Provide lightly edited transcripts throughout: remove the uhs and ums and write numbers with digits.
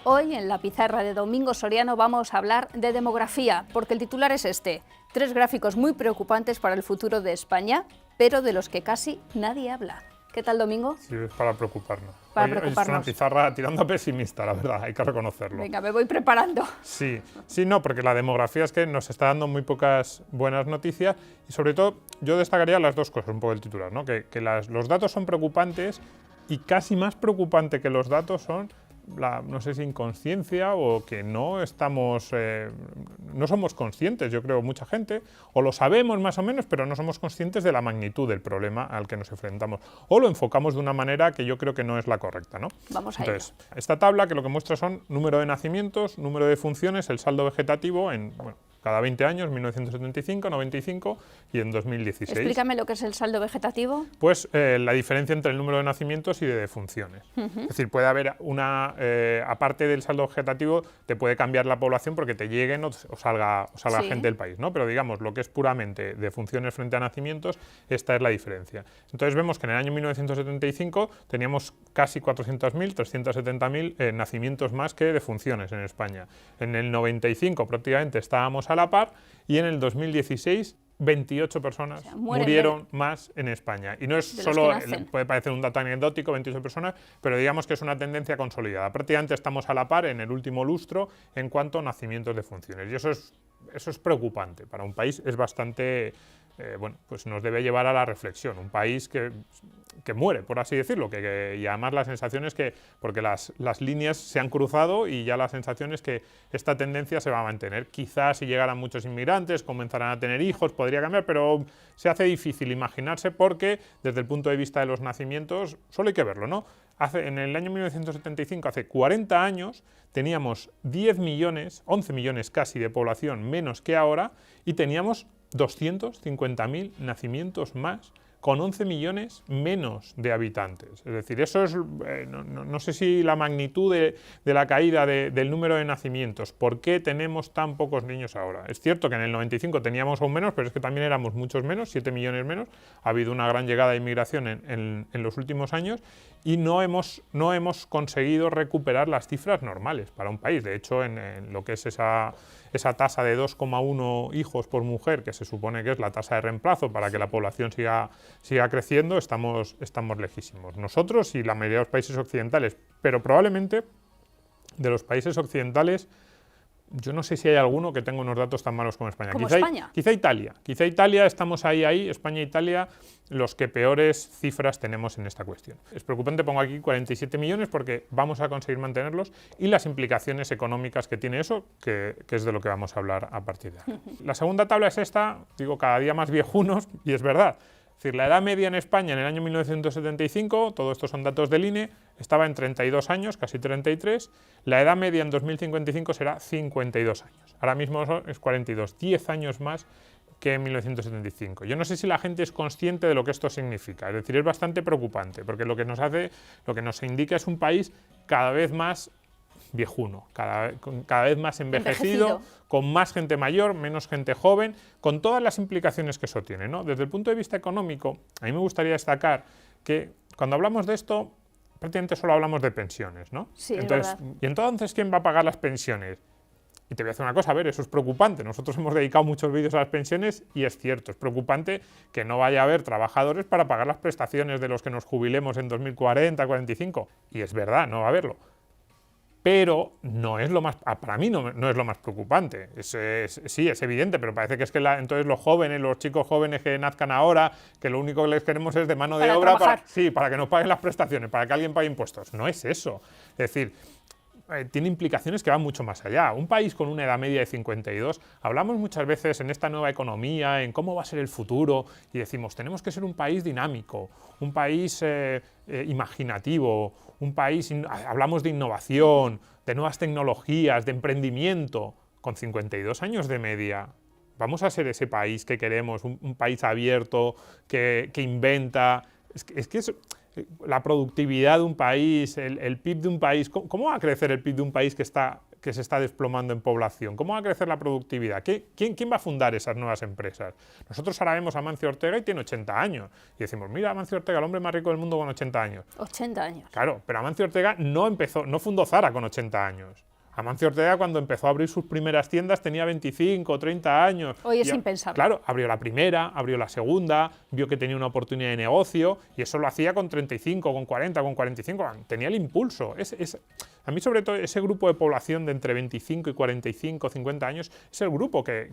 Hoy en la pizarra de Domingo Soriano vamos a hablar de demografía, porque el titular es este: 3 gráficos muy preocupantes para el futuro de España, pero de los que casi nadie habla. ¿Qué tal, Domingo? Sí, es para preocuparnos. Para Hoy preocuparnos. es una pizarra tirando a pesimista, la verdad, hay que reconocerlo. Venga, me voy preparando. Sí, no, porque la demografía es que nos está dando muy pocas buenas noticias y sobre todo yo destacaría las dos cosas un poco del titular, ¿no? Que los datos son preocupantes y casi más preocupante que los datos son no sé si inconsciencia o que no somos conscientes, yo creo, mucha gente, o lo sabemos más o menos, pero no somos conscientes de la magnitud del problema al que nos enfrentamos, o lo enfocamos de una manera que yo creo que no es la correcta, ¿no? Vamos a Entonces, esta tabla que lo que muestra son número de nacimientos, número de funciones, el saldo vegetativo cada 20 años, 1975, 95 y en 2016. Explícame lo que es el saldo vegetativo. Pues la diferencia entre el número de nacimientos y de defunciones. Es decir, puede haber aparte del saldo vegetativo, te puede cambiar la población porque te lleguen o salga Sí. gente del país, ¿no? Pero digamos, lo que es puramente defunciones frente a nacimientos, esta es la diferencia. Entonces vemos que en el año 1975 teníamos casi 400.000, 370.000 nacimientos más que defunciones en España. En el 95 prácticamente estábamos a la par y en el 2016 28 personas murieron más en España. Y no es solo, puede parecer un dato anecdótico, 28 personas, pero digamos que es una tendencia consolidada. Prácticamente estamos a la par en el último lustro en cuanto a nacimientos de funciones. Y eso es preocupante. Para un país es bastante, pues nos debe llevar a la reflexión. Un país que muere, por así decirlo, y además la sensación es que, porque las líneas se han cruzado y ya la sensación es que esta tendencia se va a mantener. Quizás si llegaran muchos inmigrantes, comenzarán a tener hijos, podría cambiar, pero se hace difícil imaginarse porque desde el punto de vista de los nacimientos, solo hay que verlo, ¿no? En el año 1975, hace 40 años, teníamos 10 millones, 11 millones casi de población menos que ahora y teníamos 250.000 nacimientos más, con 11 millones menos de habitantes. Es decir, eso es, no sé si la magnitud de la caída del número de nacimientos. ¿Por qué tenemos tan pocos niños ahora? Es cierto que en el 95 teníamos aún menos, pero es que también éramos muchos menos, 7 millones menos. Ha habido una gran llegada de inmigración en los últimos años y no hemos conseguido recuperar las cifras normales para un país. De hecho, en lo que es esa tasa de 2,1 hijos por mujer, que se supone que es la tasa de reemplazo para que la población siga creciendo, estamos lejísimos. Nosotros y la mayoría de los países occidentales, pero probablemente de los países occidentales, yo no sé si hay alguno que tenga unos datos tan malos como España. ¿Como España? Quizá Italia, estamos ahí, España e Italia, los que peores cifras tenemos en esta cuestión. Es preocupante, pongo aquí 47 millones porque vamos a conseguir mantenerlos y las implicaciones económicas que tiene eso, que es de lo que vamos a hablar a partir de ahora. La segunda tabla es esta, digo, cada día más viejunos, y es verdad. Es decir, la edad media en España en el año 1975, todo esto son datos del INE, estaba en 32 años, casi 33. La edad media en 2055 será 52 años. Ahora mismo es 42, 10 años más que en 1975. Yo no sé si la gente es consciente de lo que esto significa. Es decir, es bastante preocupante, porque lo que nos indica es un país cada vez más viejuno, cada vez más envejecido, con más gente mayor, menos gente joven, con todas las implicaciones que eso tiene, ¿no? Desde el punto de vista económico, a mí me gustaría destacar que cuando hablamos de esto, prácticamente solo hablamos de pensiones, ¿no? Sí, ¿y entonces quién va a pagar las pensiones? Y te voy a decir una cosa, a ver, eso es preocupante. Nosotros hemos dedicado muchos vídeos a las pensiones y es cierto, es preocupante que no vaya a haber trabajadores para pagar las prestaciones de los que nos jubilemos en 2040, 45. Y es verdad, no va a haberlo. Pero no es para mí no es lo más preocupante. Sí, es evidente, pero parece que es que entonces los chicos jóvenes que nazcan ahora, que lo único que les queremos es de mano de obra para que nos paguen las prestaciones, para que alguien pague impuestos. No es eso. Es decir, tiene implicaciones que van mucho más allá. Un país con una edad media de 52, hablamos muchas veces en esta nueva economía, en cómo va a ser el futuro, y decimos, tenemos que ser un país dinámico, un país imaginativo, hablamos de innovación, de nuevas tecnologías, de emprendimiento. Con 52 años de media, vamos a ser ese país que queremos, un país abierto, que inventa. la productividad de un país, el PIB de un país. ¿Cómo va a crecer el PIB de un país que se está desplomando en población? ¿Cómo va a crecer la productividad? ¿Quién va a fundar esas nuevas empresas? Nosotros ahora vemos a Amancio Ortega y tiene 80 años. Y decimos, mira, Amancio Ortega, el hombre más rico del mundo con 80 años. 80 años. Claro, pero Amancio Ortega no fundó Zara con 80 años. Amancio Ortega, cuando empezó a abrir sus primeras tiendas, tenía 25 o 30 años. Hoy es impensable. Claro, abrió la primera, abrió la segunda, vio que tenía una oportunidad de negocio y eso lo hacía con 35, con 40, con 45. Tenía el impulso. A mí, sobre todo, ese grupo de población de entre 25 y 45, 50 años, es el grupo que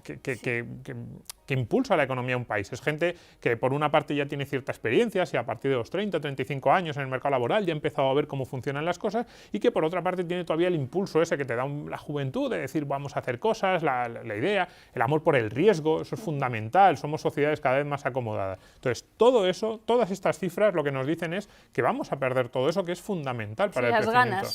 impulsa la economía de un país. Es gente que, por una parte, ya tiene cierta experiencia, y a partir de los 30, 35 años en el mercado laboral ya ha empezado a ver cómo funcionan las cosas, y que, por otra parte, tiene todavía el impulso ese que te da la juventud de decir, vamos a hacer cosas, la idea, el amor por el riesgo, eso es fundamental, somos sociedades cada vez más acomodadas. Entonces, todo eso, todas estas cifras, lo que nos dicen es que vamos a perder todo eso que es fundamental para el crecimiento.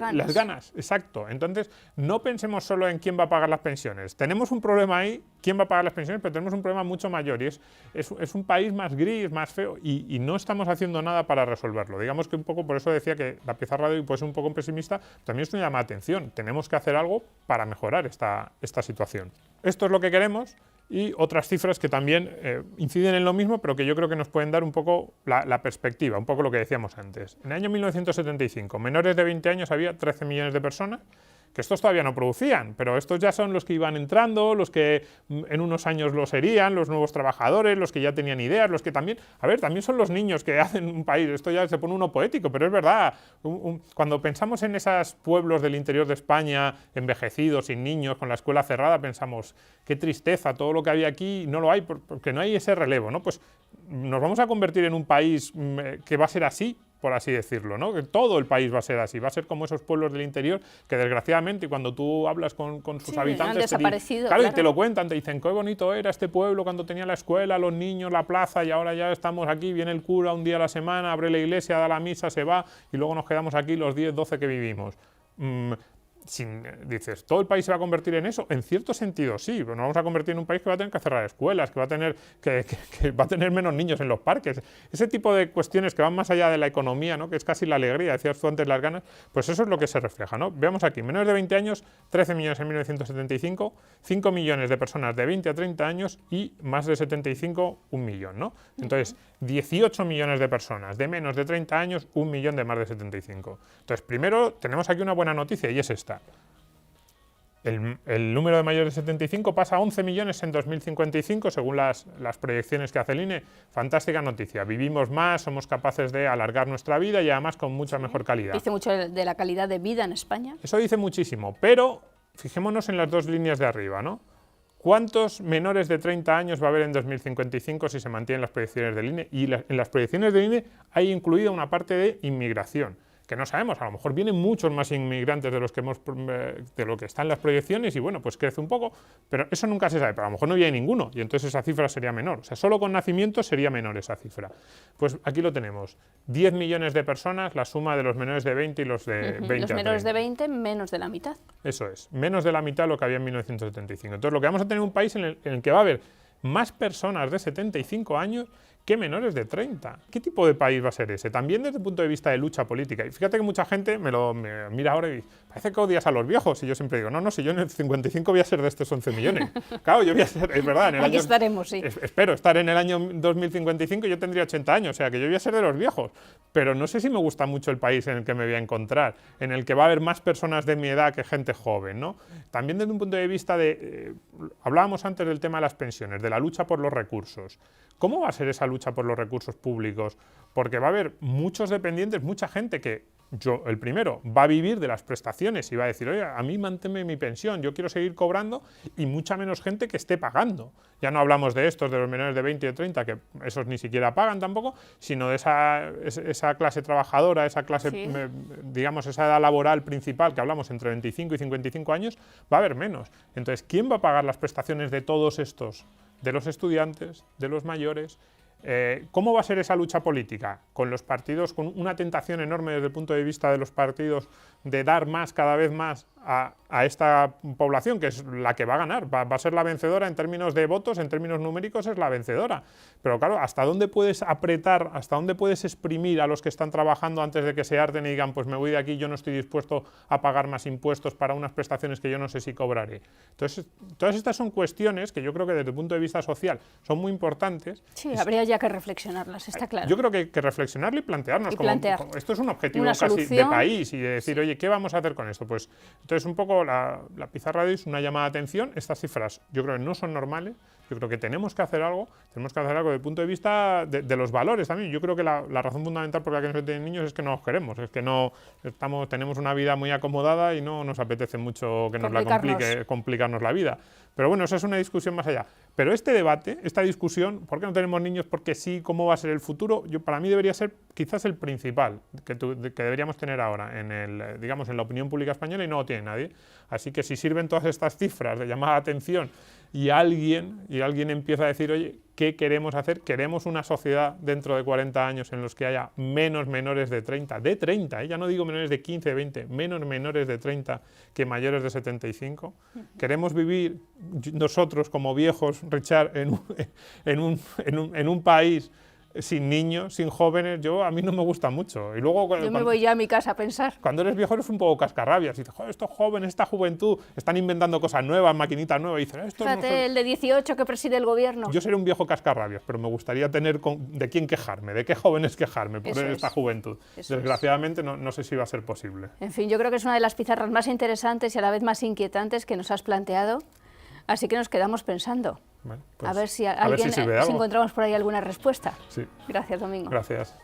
Las ganas, exacto. Entonces, no pensemos solo en quién va a pagar las pensiones. Tenemos un problema ahí, quién va a pagar las pensiones, pero tenemos un problema mucho mayor y es un país más gris, más feo y no estamos haciendo nada para resolverlo. Digamos que un poco, por eso decía que la pizarra de hoy puede ser un poco pesimista, también es una llamada de atención. Tenemos que hacer algo para mejorar esta situación. Esto es lo que queremos. Y otras cifras que también inciden en lo mismo, pero que yo creo que nos pueden dar un poco la perspectiva, un poco lo que decíamos antes. En el año 1975, menores de 20 años había 13 millones de personas, que estos todavía no producían, pero estos ya son los que iban entrando, los que en unos años lo serían, los nuevos trabajadores, los que ya tenían ideas, los que también, también son los niños que hacen un país, esto ya se pone uno poético, pero es verdad, cuando pensamos en esos pueblos del interior de España, envejecidos, sin niños, con la escuela cerrada, pensamos, qué tristeza, todo lo que había aquí no lo hay, porque no hay ese relevo, ¿no? Pues nos vamos a convertir en un país que va a ser así, por así decirlo, ¿no? Que todo el país va a ser así, va a ser como esos pueblos del interior que desgraciadamente cuando tú hablas con sus habitantes han desaparecido, claro, y te lo cuentan, te dicen qué bonito era este pueblo cuando tenía la escuela, los niños, la plaza y ahora ya estamos aquí, viene el cura un día a la semana, abre la iglesia, da la misa, se va y luego nos quedamos aquí los 10, 12 que vivimos. Dices, ¿todo el país se va a convertir en eso? En cierto sentido sí, pero nos vamos a convertir en un país que va a tener que cerrar escuelas, que va a tener, que va a tener menos niños en los parques. Ese tipo de cuestiones que van más allá de la economía, ¿no? Que es casi la alegría, decías tú antes las ganas, pues eso es lo que se refleja, ¿no? Veamos aquí, menores de 20 años, 13 millones en 1975, 5 millones de personas de 20 a 30 años y más de 75, 1 millón, ¿no? Entonces, 18 millones de personas de menos de 30 años, 1 millón de más de 75. Entonces, primero, tenemos aquí una buena noticia y es esta. El número de mayores de 75 pasa a 11 millones en 2055, según las proyecciones que hace el INE. Fantástica noticia. Vivimos más, somos capaces de alargar nuestra vida y además con mucha mejor calidad. Dice mucho de la calidad de vida en España. Eso dice muchísimo, pero fijémonos en las dos líneas de arriba, ¿no? ¿Cuántos menores de 30 años va a haber en 2055 si se mantienen las proyecciones del INE? Y en las proyecciones del INE hay incluida una parte de inmigración, que no sabemos, a lo mejor vienen muchos más inmigrantes de lo que están en las proyecciones y bueno, pues crece un poco, pero eso nunca se sabe, pero a lo mejor no viene ninguno y entonces esa cifra sería menor, o sea, solo con nacimientos sería menor esa cifra. Pues aquí lo tenemos, 10 millones de personas, la suma de los menores de 20 y los de 20 Los menores de 20, menos de la mitad. Eso es, menos de la mitad de lo que había en 1975. Entonces lo que vamos a tener es un país en el que va a haber más personas de 75 años que menores de 30. ¿Qué tipo de país va a ser ese? También desde el punto de vista de lucha política. Y fíjate que mucha gente me mira ahora y parece que odias a los viejos. Y yo siempre digo, no, si yo en el 55 voy a ser de estos 11 millones. Claro, yo voy a ser, es verdad, en el Aquí estaremos, sí. Espero estar en el año 2055 y yo tendría 80 años, o sea que yo voy a ser de los viejos. Pero no sé si me gusta mucho el país en el que me voy a encontrar, en el que va a haber más personas de mi edad que gente joven, ¿no? También desde un punto de vista de... hablábamos antes del tema de las pensiones, de la lucha por los recursos. ¿Cómo va a ser esa lucha por los recursos públicos? Porque va a haber muchos dependientes, mucha gente que, yo el primero, va a vivir de las prestaciones y va a decir, oye, a mí manténme mi pensión, yo quiero seguir cobrando, y mucha menos gente que esté pagando. Ya no hablamos de estos, de los menores de 20 y de 30, que esos ni siquiera pagan tampoco, sino de esa clase trabajadora, esa clase, sí, digamos, esa edad laboral principal que hablamos entre 25 y 55 años, va a haber menos. Entonces, ¿quién va a pagar las prestaciones de todos estos? De los estudiantes, de los mayores. ¿Cómo va a ser esa lucha política? Con los partidos, con una tentación enorme desde el punto de vista de los partidos de dar más, cada vez más a esta población, que es la que va a ganar, va a ser la vencedora en términos de votos, en términos numéricos es la vencedora. Pero claro, ¿hasta dónde puedes apretar, hasta dónde puedes exprimir a los que están trabajando antes de que se harten y digan, pues me voy de aquí, yo no estoy dispuesto a pagar más impuestos para unas prestaciones que yo no sé si cobraré? Entonces, todas estas son cuestiones que yo creo que desde el punto de vista social son muy importantes. Sí, habría ya que reflexionarlas, está claro. Yo creo que reflexionarlo y plantearnos. Como esto es un objetivo casi de país y de decir, oye, ¿qué vamos a hacer con esto? Pues entonces un poco la pizarra es una llamada de atención. Estas cifras yo creo que no son normales. Yo creo que tenemos que hacer algo desde el punto de vista de los valores también. Yo creo que la razón fundamental por la que no se tienen niños es que no los queremos, es que tenemos una vida muy acomodada y no nos apetece mucho que nos la complicarnos la vida. Pero bueno, esa es una discusión más allá. Pero este debate, esta discusión, ¿por qué no tenemos niños? Porque sí, ¿cómo va a ser el futuro? Para mí debería ser quizás el principal que deberíamos tener ahora en la opinión pública española, y no lo tiene nadie. Así que si sirven todas estas cifras de llamada de atención y alguien empieza a decir, oye, ¿qué queremos hacer? Queremos una sociedad dentro de 40 años en los que haya menos menores de 30, ya no digo menores de 15, 20, menos menores de 30 que mayores de 75. Queremos vivir nosotros como viejos, Richard, en un país sin niños, sin jóvenes. A mí no me gusta mucho. Y luego, yo me voy ya a mi casa a pensar. Cuando eres viejo eres un poco cascarrabias. Y dices, joder, estos jóvenes, esta juventud, están inventando cosas nuevas, maquinitas nuevas. Y dices, esto fíjate, no son... el de 18 que preside el gobierno. Yo seré un viejo cascarrabias, pero me gustaría tener de quién quejarme, de qué jóvenes quejarme por esta juventud. Desgraciadamente no sé si va a ser posible. En fin, yo creo que es una de las pizarras más interesantes y a la vez más inquietantes que nos has planteado. Así que nos quedamos pensando. Bueno, pues, a ver si encontramos por ahí alguna respuesta. Sí. Gracias, Domingo. Gracias.